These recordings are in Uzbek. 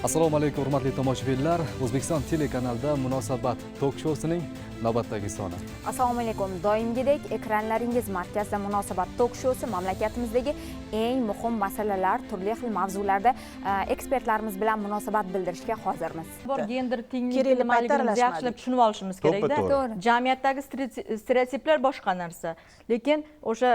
Assalomu alaykum hurmatli tomoshabinlar. O'zbekiston telekanalida Munosabat tok-shousining navbatdagi soni. Assalomu alaykum. Doimgidek ekranlaringiz markazida Munosabat tok-shousi mamlakatimizdagi eng muhim masalalar, turli xil mavzularda ekspertlarimiz bilan munosabat bildirishga hozirmiz. Bor gender tengligi nimaligini yaxshilab tushunib olishimiz kerak-da. To'g'ri. Jamiyatdagi stereotiplar boshqa narsa. Lekin o'sha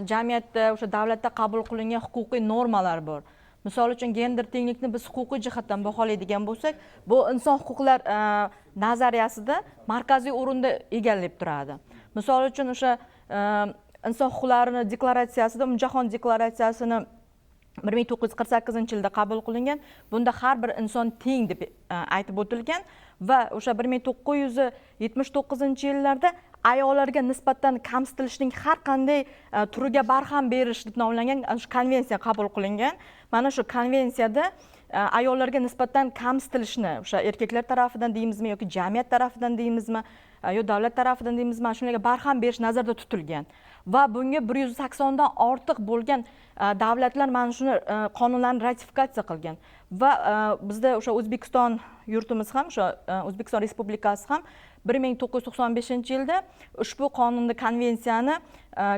jamiyatda, o'sha davlatda qabul qilingan huquqiy normalar bor. Misol uchun gender tenglikni biz huquqiy jihatdan baholaydigan bo'lsak, bu inson huquqlar nazariyasida markaziy o'rinda egallab turadi. Misol uchun o'sha inson huquqlarini deklaratsiyasida, Umumjahon deklaratsiyasini 1948-yilda qabul qilingan. Bunda har bir inson teng deb aytib o'tilgan va o'sha 1979-yillarda ayollarga nisbatan kamsitilishning har qanday turiga barham berish deb nomlangan konvensiya qabul qilingan. Mana shu konvensiyada ayollarga nisbatan kamsitilishni o'sha erkaklar tarafidan deymizmi yoki jamiyat tarafidan deymizmi yo davlat tarafidan deymizmi, shularga barham berish nazarda tutilgan. Va bunga 180 dan ortiq bo'lgan davlatlar mana shuni qonunlarni ratifikatsiya qilgan. Va bizda o'sha O'zbekiston yurtimiz ham, o'sha O'zbekiston Respublikasi ham 1995-yilda ushbu qonunni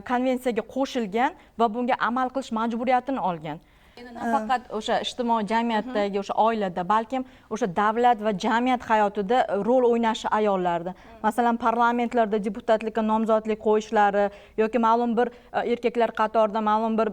konvensiyaga qo'shilgan va bunga amal qilish majburiyatini olgan. Faqat o'sha ijtimoiy jamiyatdagi o'sha oilada, balkim o'sha davlat va jamiyat hayotida rol o'ynashi ayollarda. Masalan, parlamentlarda deputatlikka nomzodlik qo'yishlari yoki ma'lum bir erkaklar qatorida ma'lum bir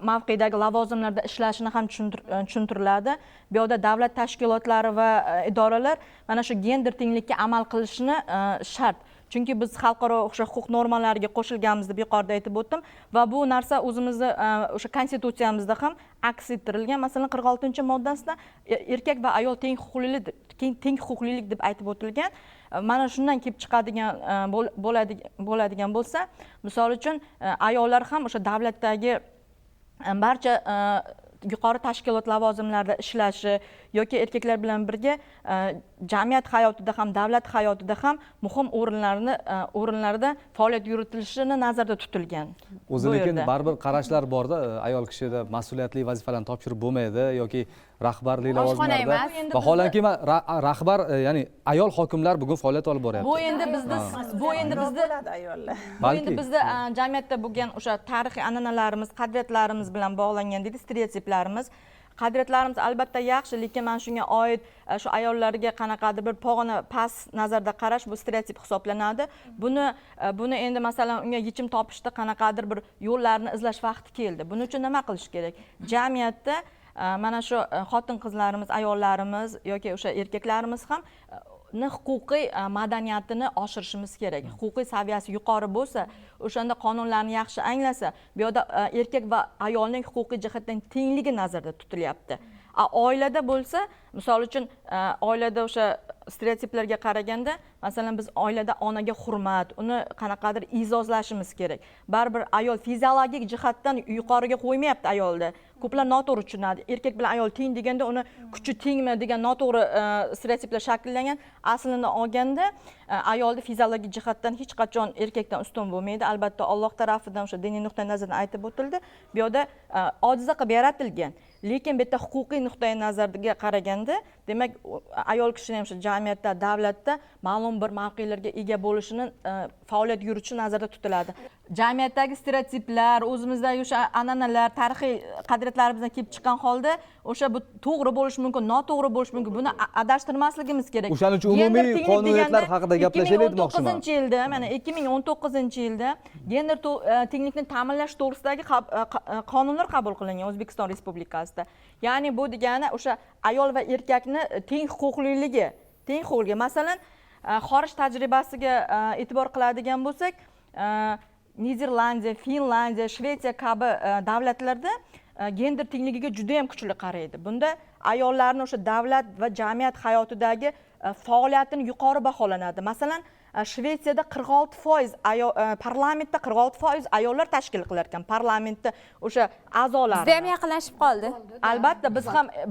mavqedagi lavozimlarda ishlashini ham tushuntiriladi. Bu yerda davlat tashkilotlari va idoralar mana shu gender tenglikka amal qilishini shart. Chunki biz xalqaro o'sha huquq normalariga qo'shilganmiz deb yuqorida aytib o'tdim va bu narsa o'zimizni o'sha konstitutsiyamizda ham aks ettirilgan. Masalan, 46-moddasida erkak va ayol teng huquqlilik deb aytib o'tilgan. Mana shundan kelib chiqadigan bo'ladigan bo'lsa, misol uchun ayollar ham o'sha davlatdagi barcha yuqori tashkilot lavozimlarida ishlashi yoki erkaklar bilan birga jamiyat hayotida ham davlat hayotida ham muhim o'rinlarda faoliyat yuritilishini nazarda tutilgan. O'zi lekin baribir qarashlar borda, ayol kishida mas'uliyatli vazifalarni topshirib bo'lmaydi yoki rahbarlik lavozimlarida. Vaholanki rahbar, ya'ni ayol hokimlar bugun faoliyat olib boryapti. Bu endi bizda jamiyatda bo'lgan o'sha tarixiy an'analarimiz, qadriyatlarimiz bilan bog'langan deydi, stereotiplarimiz. Qadriyatlarimiz albatta yaxshi, lekin mana shunga oid shu ayollarga qanaqadir bir pog'ona past nazarda qarash bu stereotip hisoblanadi. Buni endi masalan unga yechim topishda qanaqadir bir yo'llarni izlash vaqti keldi. Buning uchun nima qilish kerak? Jamiyatda mana shu xotin-qizlarimiz, ayollarimiz yoki o'sha erkaklarimiz ham huquqiy madaniyatini oshirishimiz kerak. Huquqiy saviyasi yuqori bo'lsa, o'shanda qonunlarni yaxshi anglasa, bu yerda erkak va ayolning huquqiy jihatdan tengligi nazarda tutilyapti. Oilada bo'lsa, misol uchun oilada o'sha stereotiplarga qaraganda, masalan biz oilada onaga hurmat, uni qanaqadir e'zozlashimiz kerak. Baribir ayol fiziologik jihatdan yuqoriga qo'ymayapti ayolda. Ko'plar noto'g'ri tushunadi. Erkak bilan ayol teng deganda uni kuchi tengmi degan noto'g'ri stereotiplar shakllangan. Aslini olganda ayolda fiziologik jihatdan hech qachon erkakdan ustun bo'lmaydi. Albatta Alloh tarafidan o'sha diniy nuqtai nazardan aytib o'tildi. Bu yerda ojiza qilib yaratilgan. Lekin bu yerda huquqiy nuqtai nazarga qaraganda, demak ayol kishining o'sha jamiyatda, davlatda ma'lum bir mavqelarga ega bo'lishini faoliyat yuritishi nazarda tutiladi. Jamiyatdagi stereotiplar, o'zimizdagi o'sha an'analar, tarixiy qadriyatlarimizdan kelib chiqqan holda o'sha bu to'g'ri bo'lishi mumkin, noto'g'ri bo'lishi mumkin. Buni adashtirmasligimiz kerak. O'shaning uchun umumiy qonuniyatlar haqida gaplashaylik demoqchiman. 2019-yilda, mana 2019-yilda gender tenglikni ta'minlash to'g'risidagi qonunlar qabul qilingan O'zbekiston Respublikasida. Ya'ni bu degani o'sha ayol va erkakni teng huquqliligi. Masalan, xorij tajribasiga e'tibor qiladigan bo'lsak, Niderlandiya, Finlandiya, Shvetsiya kabi davlatlarda gender tengligiga juda ham kuchli qaraydi. Bunda ayollarning o'sha davlat va jamiyat hayotidagi faoliyatini yuqori baholanadi. Masalan, Shvetsiyada 46% parlamentda 46% ayollar tashkil qilar ekan. Parlamentda o'sha a'zolar. Bizda ham yaqinlashib qoldi. Albatta,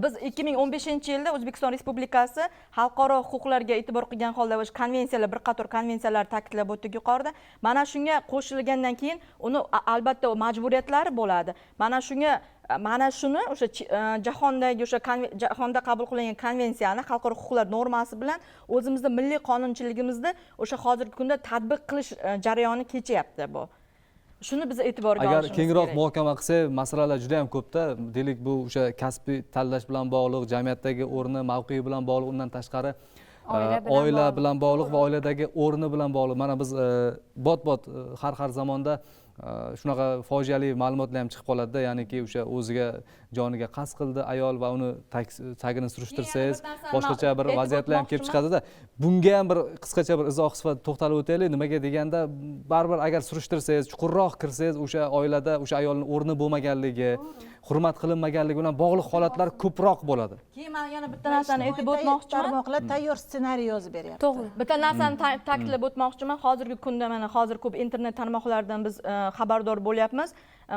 biz 2015-yilda O'zbekiston Respublikasi xalqaro huquqlarga e'tibor qilgan holda o'sha konvensiyalar, bir qator konvensiyalar ta'kidlab o'tdik yuqorida. Mana shunga qo'shilgandan keyin uni albatta majburiyatlari bo'ladi. Mana shunga mana shuni o'sha jahondagi o'sha jahonda qabul qilingan konvensiyani, xalqaro huquqlar normasi bilan o'zimizda milliy qonunchiligimizda o'sha hozirgi kunda tatbiq qilish jarayoni kechyapti bu. Shuni biz e'tiborga olishimiz kerak. Agar kengroq muhokama qilsak, masalalar juda ham ko'pda. Deylik, bu o'sha kasbiy tanlash bilan bog'liq, jamiyatdagi o'rni, mavqei bilan bog'liq, undan tashqari oila bilan bog'liq va oiladagi o'rni bilan bog'liq. Mana biz bot har zamonda shunaqa fojiali ma'lumotlar ham chiqib qoladida, ya'niki o'sha o'ziga joniga qasd qildi ayol va uni tagini surishtirsangiz boshqacha bir vaziyatlar ham kelib chiqadida. Bunga ham bir qisqacha bir izoh sifatida to'xtalib o'taylik. Nimaga deganda, baribir agar surishtirsangiz, chuqurroq kirsangiz, o'sha oilada o'sha ayolning o'rni bo'lmaganligi, hurmat qilinmaganligi bilan bog'liq holatlar ko'proq bo'ladi. Keyin men yana bitta narsani aytib o'tmoqchiman. Tarmoqlar tayyor ssenariy yozib beryapti. To'g'ri. Bitta narsani ta'kidlab o'tmoqchiman. Hozirgi kunda mana hozir ko'p internet tarmoqlaridan biz xabardor bo'lyapmiz.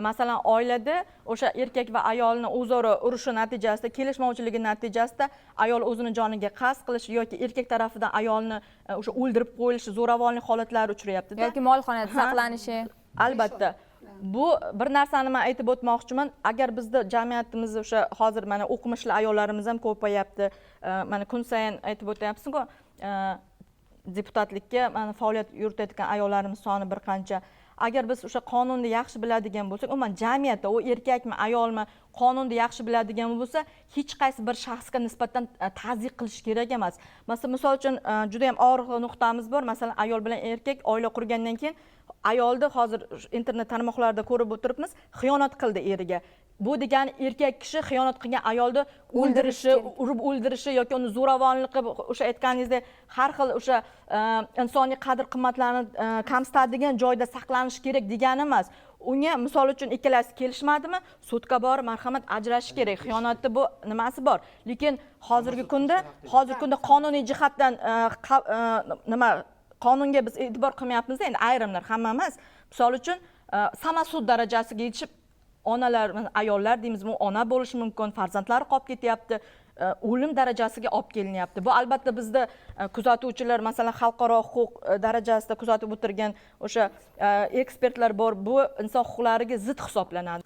Masalan, oilada o'sha erkak va ayolni o'zaro urushi natijasida, kelishmovchiligi natijasida ayol o'zini joniga qasd qilishi yoki erkak tarafidan ayolni o'sha o'ldirib qo'yilishi, zo'ravonlik holatlari uchrayapti-da. Yoki molxonada saqlanishi. Albatta. Bu bir narsani men aytib o'tmoqchiman. Agar bizda jamiyatimizda o'sha hozir mana o'qimishli ayollarimiz ham ko'payapti. Mana kun sayin aytib o'tyapsiz-ku, deputatlikka mana faoliyat yuritayotgan ayollarimiz soni bir qancha. Agar biz o'sha qonunni yaxshi biladigan bo'lsak, umuman jamiyatda u erkakmi, ayolmi, qonunni yaxshi biladigan bo'lsa, hech qaysi bir shaxsga nisbatan ta'zir qilish kerak emas. Misol uchun juda ham og'riq nuqtamiz bor. Masalan, ayol bilan erkak oila qurgandan keyin ayolni hozir internet tarmoqlarida ko'rib o'tiribmiz, xiyonat qildi eriga. Bu degani erkak kishi xiyonat qilgan ayolni o'ldirishi, urib o'ldirishi yoki uni zo'ravonlik qilib, o'sha aytganingizdek har xil o'sha insoniy qadr-qimmatlarni kamsitadigan joyda saqlanish kerak degani emas. Unga misol uchun ikkalasi kelishmadimi, sudga borib marhamat ajrashish kerak. Xiyonatda bu nimasi bor? Lekin hozirgi kunda qonuniy jihatdan qonunga biz e'tibor qilmayapmiz, endi ayrimlar, hamma emas. Misol uchun samasud darajasiga yetishib onalar, ayollar deymiz, bu ona bo'lishi mumkin, farzandlari qolib ketyapti, o'lim darajasiga olib kelinyapti. Bu albatta bizda kuzatuvchilar, masalan, xalqaro huquq darajasida kuzatib o'tirgan o'sha ekspertlar bor. Bu inson huquqlariga zid hisoblanadi.